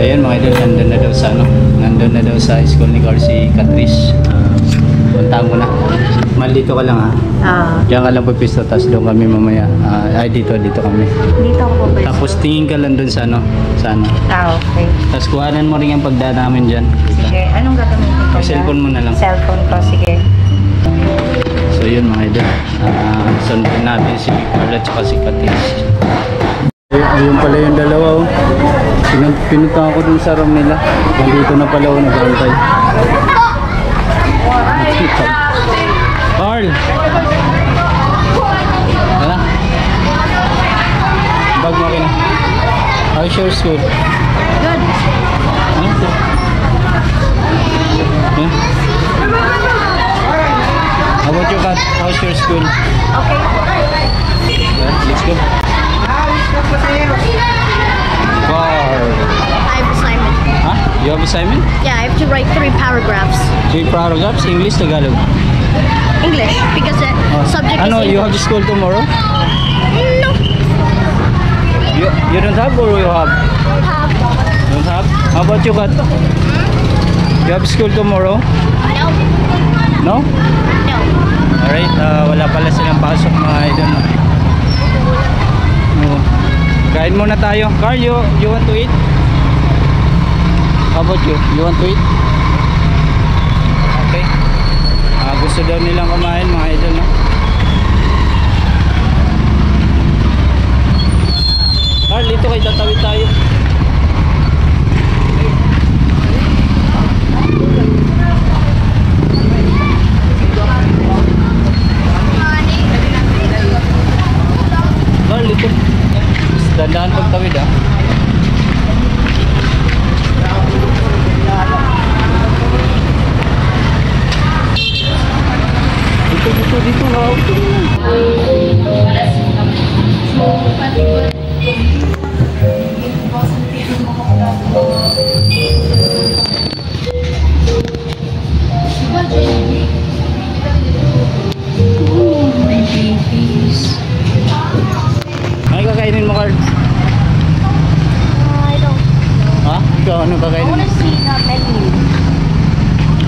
Ayun mga idol, nandun na daw sa ano, nandun na daw sa school ni Carl si Catrice. Punta mo na. Dito ka lang ha. Diyan ka lang pagpisto, tapos doon kami mamaya. Dito kami. Dito ako po. Tapos tingin ka lang doon sa ano, okay. Tapos kuhanan mo rin yung pagdaan namin dyan. Sige, anong gagamitin ko? Cellphone mo na lang. Cellphone ko, sige. So yun mga idol, sundin natin si Carl at saka si Catrice. Ayun pala yung dalawa oh. Pinunta ako dun sa room nila. Nandito na pala ako nag-antay. Carl! Hala? Bag mo akin na. How's your school? Good. Ano? Yeah? How about you, Kat? How's your school? Okay. Let's go. Carl! I have assignment. Huh? You have assignment? Yeah, I have to write 3 paragraphs. 3 paragraphs? English, Tagalog? English, because the subject is Ano, English. you have school tomorrow? No. You don't have or you have? Don't have? How about you, Kat? You have school tomorrow? No. No? No. Alright, wala pala silang pasok mga idol. Kain muna tayo. Carl, you want to eat? How about you? You want to eat? Okay. Gusto daw nilang kumain mga idol, no? Carl, dito kayo tatawid tayo. Carl, dito. Dandaan pagtawid ah. Dito na. Ay, kakainin mo, Carl? I don't. Ha? Ikaw, ano I kakainin mo? want to see the menu.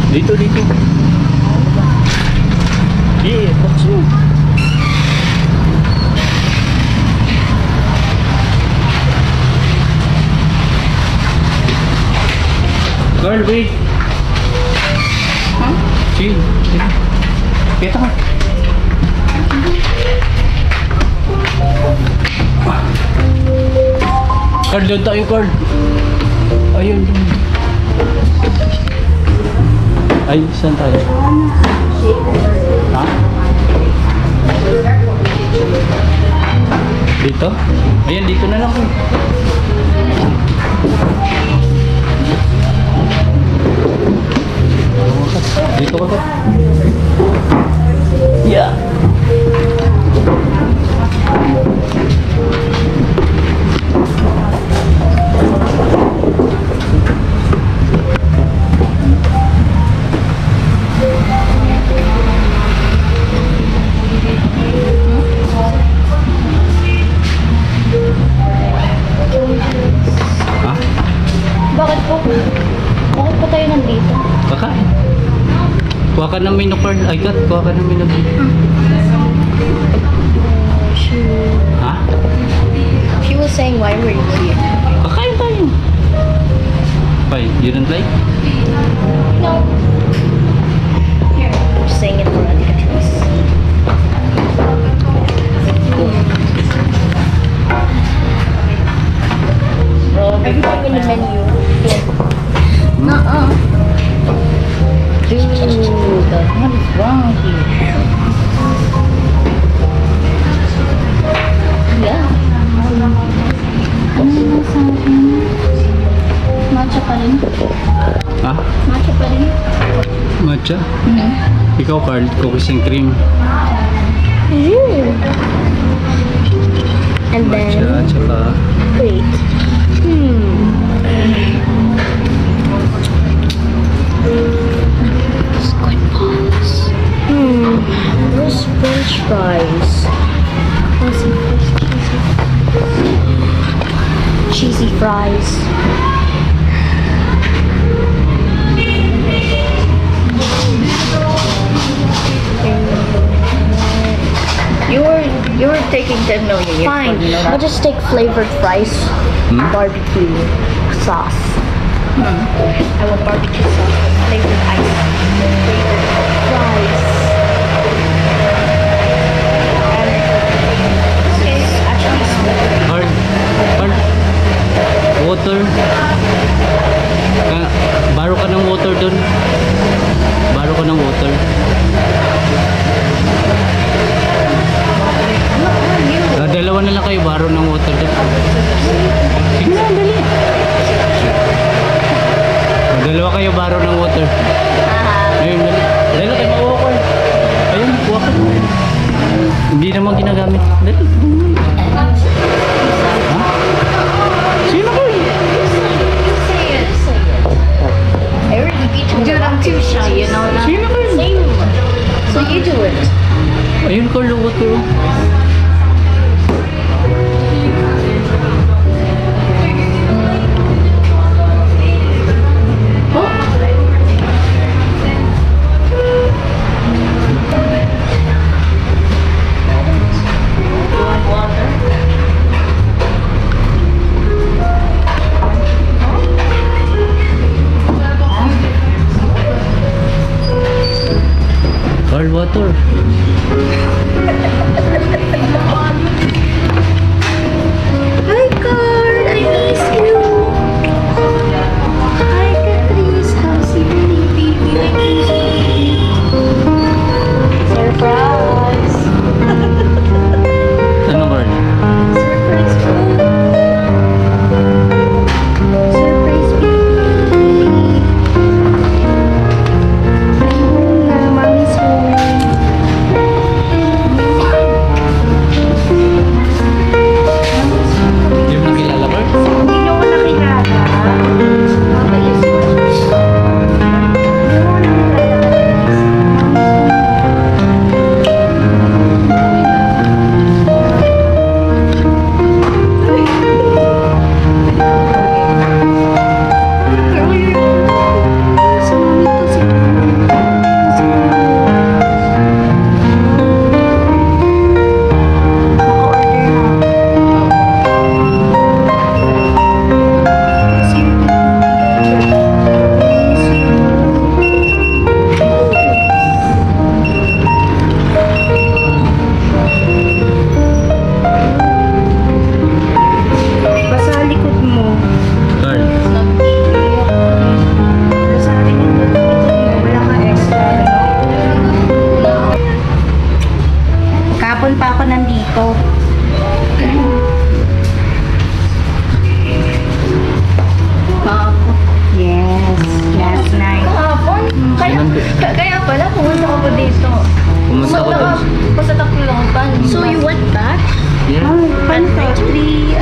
Dito. Yeah, box mo. Girl, wait. Huh? Chill. Kita ka. Carl, doon tayo, Carl. Ayun. Ay, saan tayo? Ha? Dito? Ayan, dito na lang ko. Dito ka ba? Yeah. Bakit po? Bakit po tayo nandito? Kakain. Kuha ka ng menu card. Ay, Kat, kuha ka ng menu card. Ha? She was saying why were you here? Kakain tayo. Why? You don't like? No. Here. I'm just saying it for other countries. Everything in the menu. Nuh-uh. Dude, what is wrong here? Yeah. Ano sa akin? Matcha pa rin. Ha? Matcha pa rin. Matcha? Ikaw, Carl, cookies and cream. And Matcha, then, tsaka... wait. Squid balls. Those French fries. Cheesy fries. You were taking 10 million years Fine. ago, you know that? I'll just take flavored fries. Barbecue sauce. I want barbecue sauce with flavored ice. Flavored fries. Okay, actually sweet. Carl, water. Baro ka ng water dun. Baro ka ng water. Dalawa na lang kayo, baro ng water dun. Sige na, dali. Dalawa kayo, baro ng water. Ayun, dali. Dali kayo, makuha ko. Ayun, kuha ka. Hindi naman ginagamit. Dali. Ha? Sino ko eh? I already beat you. Dude, I'm too shy, you know that? Sino ko yun? Same. So you do it. Ayun, Carl, water. Carl, water. Hi, Carl. I miss you. Hi, Catrice. How's your baby? I miss you. Surprise. Ano, Carl? Surprise food. Surprise baby. I'm home na. Mommy's home. Hindi mo nakilala, Carl? Hindi niyo ko nakilala. Mama is basa likod mo. Carl. Sa akin yung likod mo. Wala ka extra, no? Kapon pa ako nandito. Yes, last night. Kahapon? Kaya pala, pumunta ka pa dito. Pumunta ko dun. Basta taklo lang pa. So you went back? Yeah. Fun fact, actually,